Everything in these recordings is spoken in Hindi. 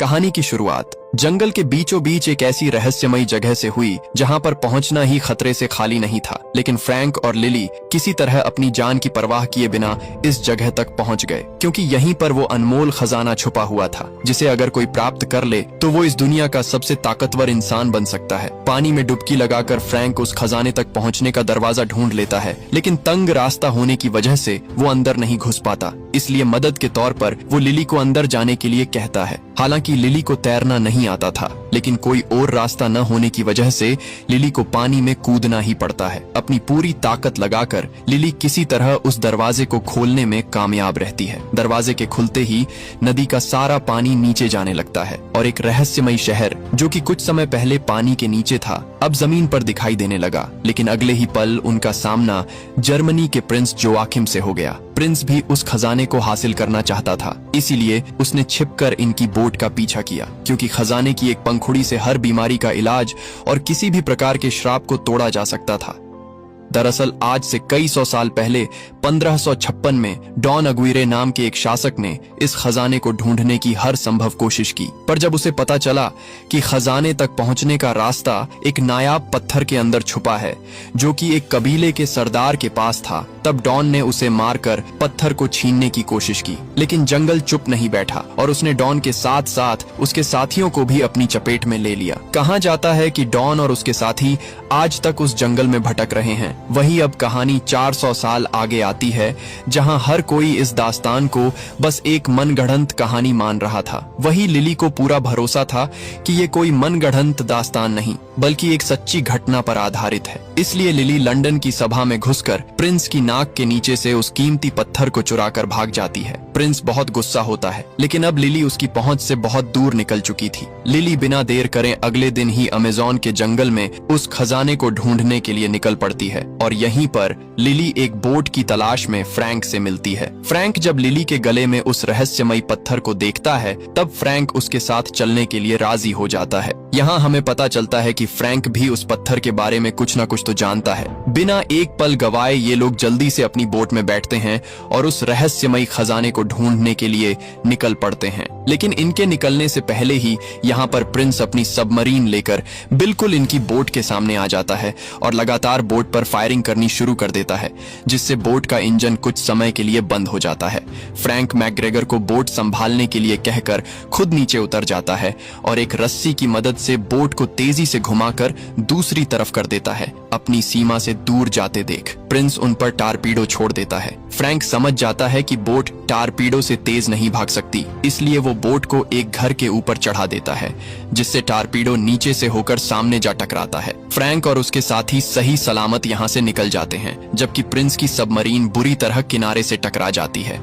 कहानी की शुरुआत जंगल के बीचों बीच एक ऐसी रहस्यमयी जगह से हुई जहां पर पहुंचना ही खतरे से खाली नहीं था। लेकिन फ्रैंक और लिली किसी तरह अपनी जान की परवाह किए बिना इस जगह तक पहुंच गए, क्योंकि यहीं पर वो अनमोल खजाना छुपा हुआ था जिसे अगर कोई प्राप्त कर ले तो वो इस दुनिया का सबसे ताकतवर इंसान बन सकता है। पानी में डुबकी लगाकर फ्रैंक उस खजाने तक पहुंचने का दरवाजा ढूंढ लेता है, लेकिन तंग रास्ता होने की वजह से वो अंदर नहीं घुस पाता। इसलिए मदद के तौर पर वो लिली को अंदर जाने के लिए कहता है। हालांकि लिली को तैरना नहीं आता था, लेकिन कोई और रास्ता न होने की वजह से लिली को पानी में कूदना ही पड़ता है। अपनी पूरी ताकत लगाकर लिली किसी तरह उस दरवाजे को खोलने में कामयाब रहती है। दरवाजे के खुलते ही नदी का सारा पानी नीचे जाने लगता है और एक रहस्यमयी शहर जो कि कुछ समय पहले पानी के नीचे था अब जमीन पर दिखाई देने लगा। लेकिन अगले ही पल उनका सामना जर्मनी के प्रिंस जोआकिम से हो गया। प्रिंस भी उस खजाने को हासिल करना चाहता था, इसीलिए उसने छिपकर इनकी बोट का पीछा किया, क्योंकि खजाने की एक पंखुड़ी से हर बीमारी का इलाज और किसी भी प्रकार के श्राप को तोड़ा जा सकता था। दरअसल आज से कई सौ साल पहले 1556 में डॉन अग्विरे नाम के एक शासक ने इस खजाने को ढूंढने की हर संभव कोशिश की, पर जब उसे पता चला कि खजाने तक पहुंचने का रास्ता एक नायाब पत्थर के अंदर छुपा है जो कि एक कबीले के सरदार के पास था, तब डॉन ने उसे मारकर पत्थर को छीनने की कोशिश की। लेकिन जंगल चुप नहीं बैठा और उसने डॉन के साथ साथ उसके साथियों को भी अपनी चपेट में ले लिया। कहा जाता है कि डॉन और उसके साथी आज तक उस जंगल में भटक रहे हैं। वही अब कहानी 400 साल आगे आती है, जहां हर कोई इस दास्तान को बस एक मनगढ़ंत कहानी मान रहा था। वही लिली को पूरा भरोसा था कि ये कोई मनगढ़ंत दास्तान नहीं बल्कि एक सच्ची घटना पर आधारित है। इसलिए लिली लंदन की सभा में घुसकर प्रिंस की नाक के नीचे से उस कीमती पत्थर को चुराकर भाग जाती है। प्रिंस बहुत गुस्सा होता है, लेकिन अब लिली उसकी पहुंच से बहुत दूर निकल चुकी थी। लिली बिना देर करे अगले दिन ही अमेज़न के जंगल में उस खजाने को ढूंढने के लिए निकल पड़ती है और यहीं पर लिली एक बोट की तलाश में फ्रैंक से मिलती है। फ्रैंक जब लिली के गले में उस रहस्यमयी पत्थर को देखता है तब फ्रैंक उसके साथ चलने के लिए राजी हो जाता है। यहाँ हमें पता चलता है कि फ्रैंक भी उस पत्थर के बारे में कुछ न कुछ तो जानता है। बिना एक पल गवाए ये लोग जल्दी से अपनी बोट में बैठते हैं और उस रहस्यमयी खजाने को ढूंढने के लिए निकल पड़ते हैं। लेकिन इनके निकलने से पहले ही यहाँ पर प्रिंस अपनी सबमरीन लेकर बिल्कुल इनकी बोट के सामने आ जाता है और लगातार बोट पर फायरिंग करनी शुरू कर देता है, जिससे बोट का इंजन कुछ समय के लिए बंद हो जाता है। फ्रैंक मैकग्रेगर को बोट संभालने के लिए कहकर खुद नीचे उतर जाता है और एक रस्सी की मदद से बोट को तेजी से घुमाकर दूसरी तरफ कर देता है, अपनी सीमा से दूर जाते देख। प्रिंस उन पर टारपीडो छोड़ देता है। फ्रैंक समझ जाता है कि बोट टारपीडो से तेज नहीं भाग सकती, इसलिए वो बोट को एक घर के ऊपर चढ़ा देता है, जिससे टारपीडो नीचे से होकर सामने जा टकराता है। फ्रैंक और उसके साथी सही सलामत यहाँ से निकल जाते हैं, जबकि प्रिंस की सबमरीन बुरी तरह किनारे से टकरा जाती है।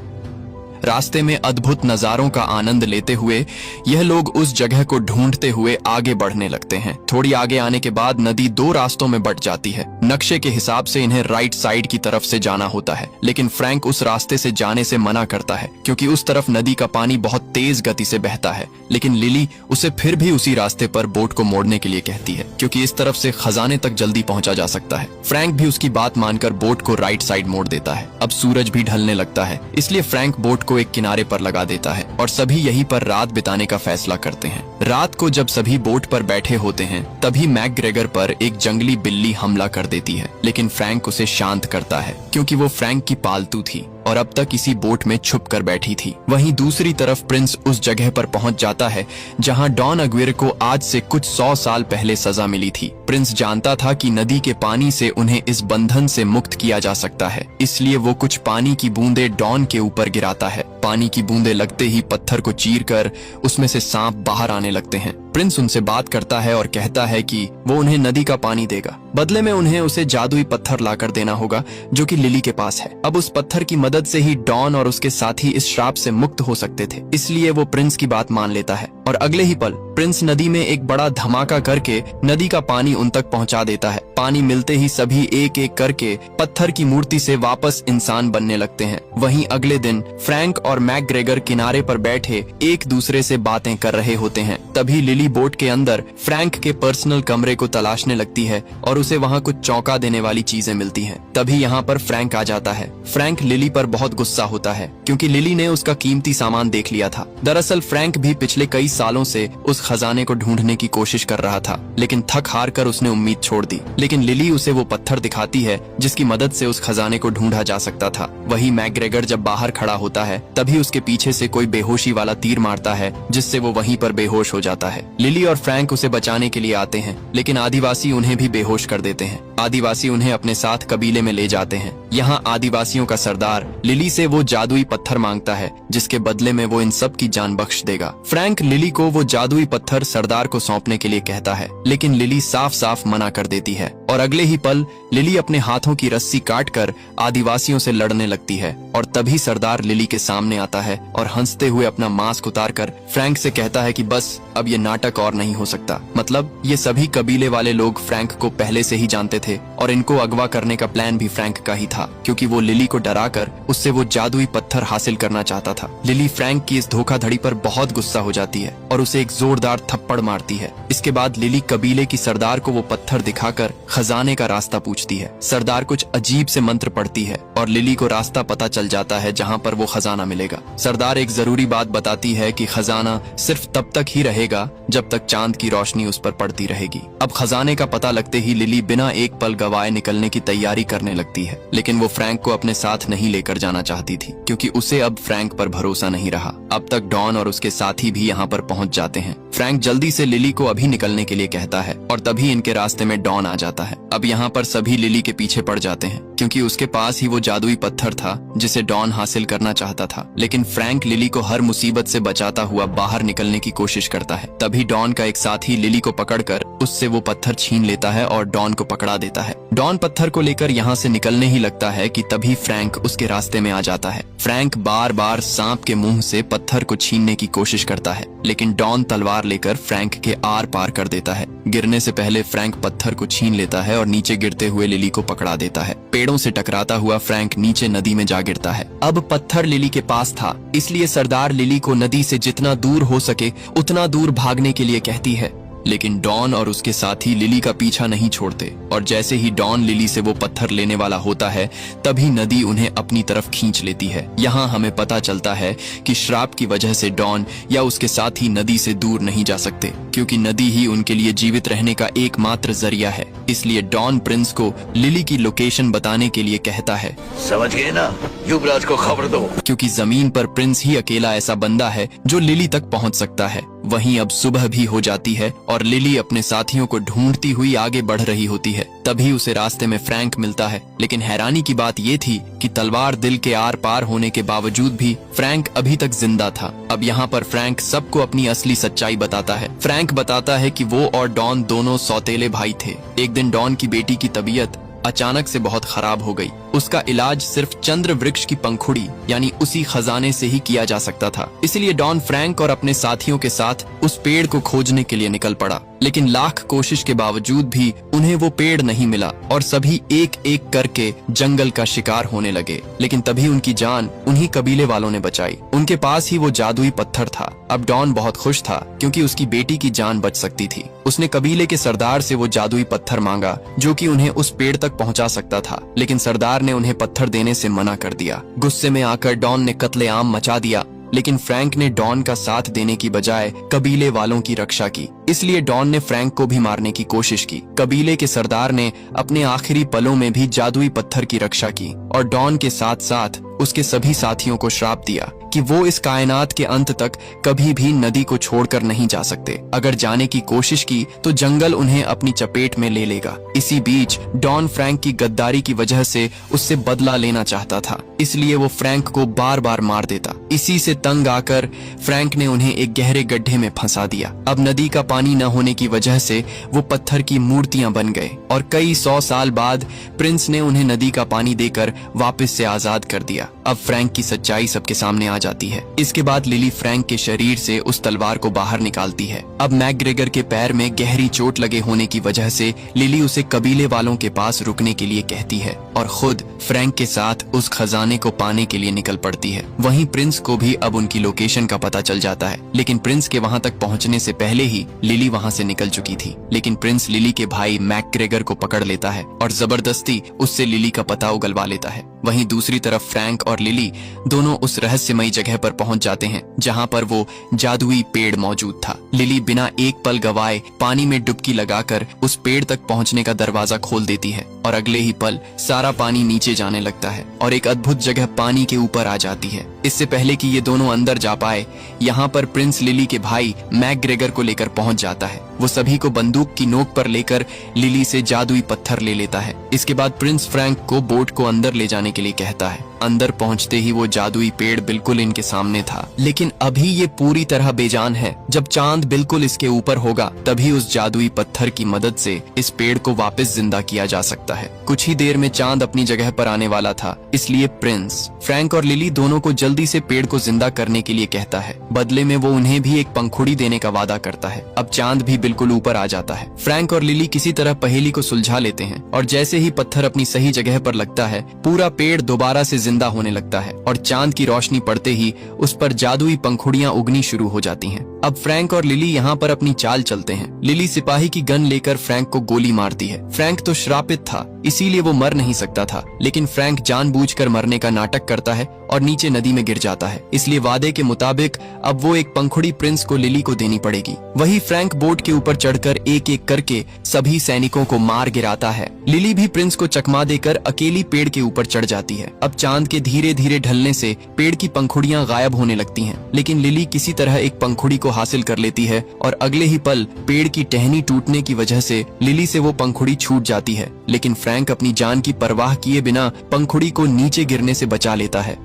रास्ते में अद्भुत नजारों का आनंद लेते हुए यह लोग उस जगह को ढूंढते हुए आगे बढ़ने लगते हैं। थोड़ी आगे आने के बाद नदी दो रास्तों में बंट जाती है। नक्शे के हिसाब से इन्हें राइट साइड की तरफ से जाना होता है, लेकिन फ्रैंक उस रास्ते से जाने से मना करता है क्योंकि उस तरफ नदी का पानी बहुत तेज गति से बहता है। लेकिन लिली उसे फिर भी उसी रास्ते पर बोट को मोड़ने के लिए कहती है, क्योंकि इस तरफ से खजाने तक जल्दी पहुंचा जा सकता है। फ्रैंक भी उसकी बात मानकर बोट को राइट साइड मोड़ देता है। अब सूरज भी ढलने लगता है, इसलिए फ्रैंक बोट को एक किनारे पर लगा देता है और सभी यहीं पर रात बिताने का फैसला करते हैं। रात को जब सभी बोट पर बैठे होते हैं तभी मैकग्रेगर पर एक जंगली बिल्ली हमला कर देती है, लेकिन फ्रैंक उसे शांत करता है क्योंकि वो फ्रैंक की पालतू थी और अब तक इसी बोट में छुप कर बैठी थी। वहीं दूसरी तरफ प्रिंस उस जगह पर पहुंच जाता है जहां डॉन अग्विरे को आज से कुछ 100 साल पहले सजा मिली थी। प्रिंस जानता था कि नदी के पानी से उन्हें इस बंधन से मुक्त किया जा सकता है, इसलिए वो कुछ पानी की बूंदें डॉन के ऊपर गिराता है। पानी की बूंदें लगते ही पत्थर को चीरकर उसमें से सांप बाहर आने लगते हैं। प्रिंस उनसे बात करता है और कहता है कि वो उन्हें नदी का पानी देगा, बदले में उन्हें उसे जादुई पत्थर लाकर देना होगा जो कि लिली के पास है। अब उस पत्थर की मदद से ही डॉन और उसके साथी इस श्राप से मुक्त हो सकते थे, इसलिए वो प्रिंस की बात मान लेता है और अगले ही पल प्रिंस नदी में एक बड़ा धमाका करके नदी का पानी उन तक पहुंचा देता है। पानी मिलते ही सभी एक एक करके पत्थर की मूर्ति से वापस इंसान बनने लगते हैं। वहीं अगले दिन फ्रैंक और मैकग्रेगर किनारे पर बैठे एक दूसरे से बातें कर रहे होते हैं। तभी लिली बोट के अंदर फ्रैंक के पर्सनल कमरे को तलाशने लगती है और उसे वहाँ कुछ चौंका देने वाली चीजें मिलती हैं। तभी यहाँ पर फ्रैंक आ जाता है। फ्रैंक लिली पर बहुत गुस्सा होता है क्योंकि लिली ने उसका कीमती सामान देख लिया था। दरअसल फ्रैंक भी पिछले कई सालों से उस खजाने को ढूंढने की कोशिश कर रहा था, लेकिन थक हार कर उसने उम्मीद छोड़ दी। लेकिन लिली उसे वो पत्थर दिखाती है जिसकी मदद से उस खजाने को ढूंढा जा सकता था। वही मैकग्रेगर जब बाहर खड़ा होता है तभी उसके पीछे से कोई बेहोशी वाला तीर मारता है जिससे वो वहीं पर बेहोश हो जाता है। लिली और फ्रैंक उसे बचाने के लिए आते हैं, लेकिन आदिवासी उन्हें भी बेहोश कर देते हैं। आदिवासी उन्हें अपने साथ कबीले में ले जाते हैं। यहाँ आदिवासियों का सरदार लिली से वो जादुई पत्थर मांगता है जिसके बदले में वो इन सब की जान बख्श देगा। फ्रैंक लिली को वो जादुई पत्थर सरदार को सौंपने के लिए कहता है, लेकिन लिली साफ साफ मना कर देती है और अगले ही पल लिली अपने हाथों की रस्सी काटकर आदिवासियों से लड़ने लगती है। और तभी सरदार लिली के सामने आता है और हंसते हुए अपना मास्क उतारकर फ्रैंक से कहता है कि बस अब ये नाटक और नहीं हो सकता। मतलब ये सभी कबीले वाले लोग फ्रैंक को पहले से ही जानते थे और इनको अगवा करने का प्लान भी फ्रैंक का ही था, क्योंकि वो लिली को डराकर उससे वो जादुई पत्थर हासिल करना चाहता था। लिली फ्रैंक की इस धोखाधड़ी पर बहुत गुस्सा हो जाती है और उसे एक जोरदार थप्पड़ मारती है। इसके बाद लिली कबीले की सरदार को वो पत्थर दिखाकर खजाने का रास्ता पूछती है। सरदार कुछ अजीब से मंत्र पढ़ती है और लिली को रास्ता पता चल जाता है जहाँ पर वो खजाना मिलेगा। सरदार एक जरूरी बात बताती है कि खजाना सिर्फ तब तक ही रहेगा जब तक चांद की रोशनी उस पर पड़ती रहेगी। अब खजाने का पता लगते ही लिली बिना एक पल गवाए निकलने की तैयारी करने लगती है, लेकिन वो फ्रैंक को अपने साथ नहीं लेकर जाना चाहती थी क्योंकि उसे अब फ्रैंक पर भरोसा नहीं रहा। अब तक डॉन और उसके साथी भी यहाँ पर पहुँच जाते हैं। फ्रैंक जल्दी से लिली को अभी निकलने के लिए कहता है और तभी इनके रास्ते में डॉन आ जाता है। अब यहाँ पर सभी लिली के पीछे पड़ जाते हैं क्योंकि उसके पास ही वो जादुई पत्थर था जिसे डॉन हासिल करना चाहता था। लेकिन फ्रैंक लिली को हर मुसीबत से बचाता हुआ बाहर निकलने की कोशिश करता है। तभी डॉन का एक साथी लिली को पकड़कर उससे वो पत्थर छीन लेता है और डॉन को पकड़ा देता है। डॉन पत्थर को लेकर यहाँ से निकलने ही लगता है कि तभी फ्रैंक उसके रास्ते में आ जाता है। फ्रैंक बार बार सांप के मुंह से पत्थर को छीनने की कोशिश करता है, लेकिन डॉन तलवार लेकर फ्रैंक के आर पार कर देता है। गिरने से पहले फ्रैंक पत्थर को छीन लेता है और नीचे गिरते हुए लिली को पकड़ा देता है। पेड़ों से टकराता हुआ फ्रैंक नीचे नदी में जा गिरता है। अब पत्थर लिली के पास था, इसलिए सरदार लिली को नदी से जितना दूर हो सके उतना दूर भागने के लिए कहती है। लेकिन डॉन और उसके साथी लिली का पीछा नहीं छोड़ते और जैसे ही डॉन लिली से वो पत्थर लेने वाला होता है तभी नदी उन्हें अपनी तरफ खींच लेती है। यहाँ हमें पता चलता है कि श्राप की वजह से डॉन या उसके साथी नदी से दूर नहीं जा सकते, क्योंकि नदी ही उनके लिए जीवित रहने का एकमात्र जरिया है। इसलिए डॉन प्रिंस को लिली की लोकेशन बताने के लिए कहता है, समझ गए ना, युवराज को खबर दो। क्योंकि जमीन पर प्रिंस ही अकेला ऐसा बंदा है जो लिली तक पहुंच सकता है। वहीं अब सुबह भी हो जाती है और लिली अपने साथियों को ढूंढती हुई आगे बढ़ रही होती है। तभी उसे रास्ते में फ्रैंक मिलता है, लेकिन हैरानी की बात ये थी कि तलवार दिल के आर पार होने के बावजूद भी फ्रैंक अभी तक जिंदा था। अब यहाँ पर फ्रैंक सबको अपनी असली सच्चाई बताता है। फ्रैंक बताता है कि वो और डॉन दोनों सौतेले भाई थे। एक दिन डॉन की बेटी की तबीयत अचानक से बहुत खराब हो गई। उसका इलाज सिर्फ चंद्र वृक्ष की पंखुड़ी यानी उसी खजाने से ही किया जा सकता था। इसलिए डॉन फ्रैंक और अपने साथियों के साथ उस पेड़ को खोजने के लिए निकल पड़ा, लेकिन लाख कोशिश के बावजूद भी उन्हें वो पेड़ नहीं मिला और सभी एक एक करके जंगल का शिकार होने लगे। लेकिन तभी उनकी जान उन्हीं कबीले वालों ने बचाई। उनके पास ही वो जादुई पत्थर था। अब डॉन बहुत खुश था क्योंकि उसकी बेटी की जान बच सकती थी। उसने कबीले के सरदार से वो जादुई पत्थर मांगा जो कि उन्हें उस पेड़ तक पहुंचा सकता था, लेकिन सरदार ने उन्हें पत्थर देने से मना कर दिया। गुस्से में आकर डॉन ने कत्लेआम मचा दिया, लेकिन फ्रैंक ने डॉन का साथ देने की बजाय कबीले वालों की रक्षा की। इसलिए डॉन ने फ्रैंक को भी मारने की कोशिश की। कबीले के सरदार ने अपने आखिरी पलों में भी जादुई पत्थर की रक्षा की और डॉन के साथ साथ उसके सभी साथियों को श्राप दिया कि वो इस कायनात के अंत तक कभी भी नदी को छोड़कर नहीं जा सकते। अगर जाने की कोशिश की तो जंगल उन्हें अपनी चपेट में ले लेगा। इसी बीच डॉन फ्रैंक की गद्दारी की वजह से उससे बदला लेना चाहता था, इसलिए वो फ्रैंक को बार बार मार देता। इसी से तंग आकर फ्रैंक ने उन्हें एक गहरे गड्ढे में फंसा दिया। अब नदी का पानी न होने की वजह से वो पत्थर की मूर्तियां बन गए और कई 100 साल बाद प्रिंस ने उन्हें नदी का पानी देकर वापस से आजाद कर दिया। गया। अब फ्रैंक की सच्चाई सबके सामने आ जाती है। इसके बाद लिली फ्रैंक के शरीर से उस तलवार को बाहर निकालती है। अब मैकग्रेगर के पैर में गहरी चोट लगे होने की वजह से लिली उसे कबीले वालों के पास रुकने के लिए कहती है और खुद फ्रैंक के साथ उस खजाने को पाने के लिए निकल पड़ती है। वहीं प्रिंस को भी अब उनकी लोकेशन का पता चल जाता है, लेकिन प्रिंस के वहां तक पहुंचने से पहले ही लिली वहां से निकल चुकी थी। लेकिन प्रिंस लिली के भाई मैकग्रेगर को पकड़ लेता है और जबरदस्ती उससे लिली का पता उगलवा लेता है। वहीं दूसरी तरफ फ्रैंक और लिली दोनों उस रहस्यमयी जगह पर पहुंच जाते हैं जहां पर वो जादुई पेड़ मौजूद था। लिली बिना एक पल गवाए पानी में डुबकी लगाकर उस पेड़ तक पहुंचने का दरवाजा खोल देती है और अगले ही पल सारा पानी नीचे जाने लगता है और एक अद्भुत जगह पानी के ऊपर आ जाती है। इससे पहले कि ये दोनों अंदर जा पाए, यहाँ पर प्रिंस लिली के भाई मैकग्रेगर को लेकर पहुंच जाता है। वो सभी को बंदूक की नोक पर लेकर लिली से जादुई पत्थर ले लेता है। इसके बाद प्रिंस फ्रैंक को बोट को अंदर ले जाने के लिए कहता है। अंदर पहुंचते ही वो जादुई पेड़ बिल्कुल इनके सामने था, लेकिन अभी ये पूरी तरह बेजान है। जब चांद बिल्कुल इसके ऊपर होगा तभी उस जादुई पत्थर की मदद से इस पेड़ को वापस जिंदा किया जा सकता है। कुछ ही देर में चांद अपनी जगह पर आने वाला था, इसलिए प्रिंस फ्रैंक और लिली दोनों को जल्दी से पेड़ को जिंदा करने के लिए कहता है। बदले में वो उन्हें भी एक पंखुड़ी देने का वादा करता है। अब चांद भी बिल्कुल ऊपर आ जाता है। फ्रैंक और लिली किसी तरह पहेली को सुलझा लेते हैं और जैसे ही पत्थर अपनी सही जगह पर लगता है, पूरा पेड़ दोबारा से जिंदा होने लगता है और चांद की रोशनी पड़ते ही उस पर जादुई पंखुड़ियां उगनी शुरू हो जाती हैं। अब फ्रैंक और लिली यहाँ पर अपनी चाल चलते हैं। लिली सिपाही की गन लेकर फ्रैंक को गोली मारती है। फ्रैंक तो श्रापित था, इसीलिए वो मर नहीं सकता था, लेकिन फ्रैंक जानबूझकर मरने का नाटक करता है और नीचे नदी में गिर जाता है। इसलिए वादे के मुताबिक अब वो एक पंखुड़ी प्रिंस को लिली को देनी पड़ेगी। वही फ्रैंक बोट के ऊपर चढ़कर एक एक करके सभी सैनिकों को मार गिराता है। लिली भी प्रिंस को चकमा देकर अकेली पेड़ के ऊपर चढ़ जाती है। अब चांद के धीरे धीरे ढलने से पेड़ की पंखुड़ियां गायब होने लगती हैं, लेकिन लिली किसी तरह एक पंखुड़ी को हासिल कर लेती है और अगले ही पल पेड़ की टहनी टूटने की वजह से लिली से वो पंखुड़ी छूट जाती है। लेकिन फ्रैंक अपनी जान की परवाह किए बिना पंखुड़ी को नीचे गिरने से बचा लेता है।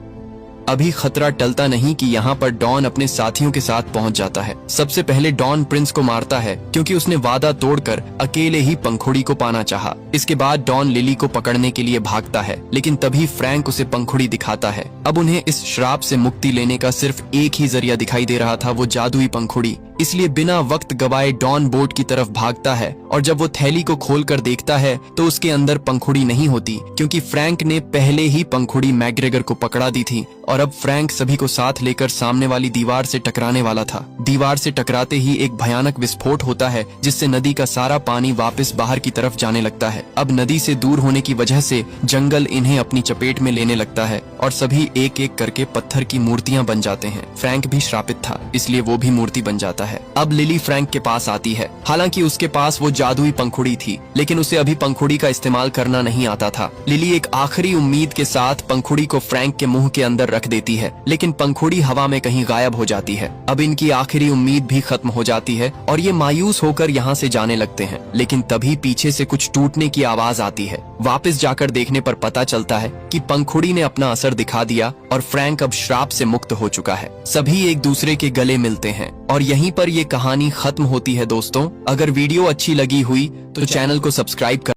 अभी खतरा टलता नहीं कि यहाँ पर डॉन अपने साथियों के साथ पहुंच जाता है। सबसे पहले डॉन प्रिंस को मारता है क्योंकि उसने वादा तोड़कर अकेले ही पंखुड़ी को पाना चाहा। इसके बाद डॉन लिली को पकड़ने के लिए भागता है, लेकिन तभी फ्रैंक उसे पंखुड़ी दिखाता है। अब उन्हें इस श्राप से मुक्ति लेने का सिर्फ एक ही जरिया दिखाई दे रहा था, वो जादुई पंखुड़ी। इसलिए बिना वक्त गवाए डॉन बोट की तरफ भागता है और जब वो थैली को खोलकर देखता है तो उसके अंदर पंखुड़ी नहीं होती, क्योंकि फ्रैंक ने पहले ही पंखुड़ी मैकग्रेगर को पकड़ा दी थी और अब फ्रैंक सभी को साथ लेकर सामने वाली दीवार से टकराने वाला था। दीवार से टकराते ही एक भयानक विस्फोट होता है, जिससे नदी का सारा पानी वापस बाहर की तरफ जाने लगता है। अब नदी से दूर होने की वजह से जंगल इन्हें अपनी चपेट में लेने लगता है और सभी एक एक करके पत्थर की मूर्तियां बन जाते हैं। फ्रैंक भी श्रापित था, इसलिए वो भी मूर्ति बन जाता है। अब लिली फ्रैंक के पास आती है। हालांकि उसके पास वो जादुई पंखुड़ी थी, लेकिन उसे अभी पंखुड़ी का इस्तेमाल करना नहीं आता था। लिली एक आखिरी उम्मीद के साथ पंखुड़ी को फ्रैंक के मुंह के अंदर रख देती है, लेकिन पंखुड़ी हवा में कहीं गायब हो जाती है। अब इनकी आखिरी उम्मीद भी खत्म हो जाती है और ये मायूस होकर यहाँ से जाने लगते हैं। लेकिन तभी पीछे से कुछ टूटने की आवाज आती है। वापस जाकर देखने पर पता चलता है कि पंखुड़ी ने अपना असर दिखा दिया और फ्रैंक अब श्राप से मुक्त हो चुका है। सभी एक दूसरे के गले मिलते हैं और यहीं पर ये कहानी खत्म होती है। दोस्तों, अगर वीडियो अच्छी लगी हुई तो चैनल को सब्सक्राइब कर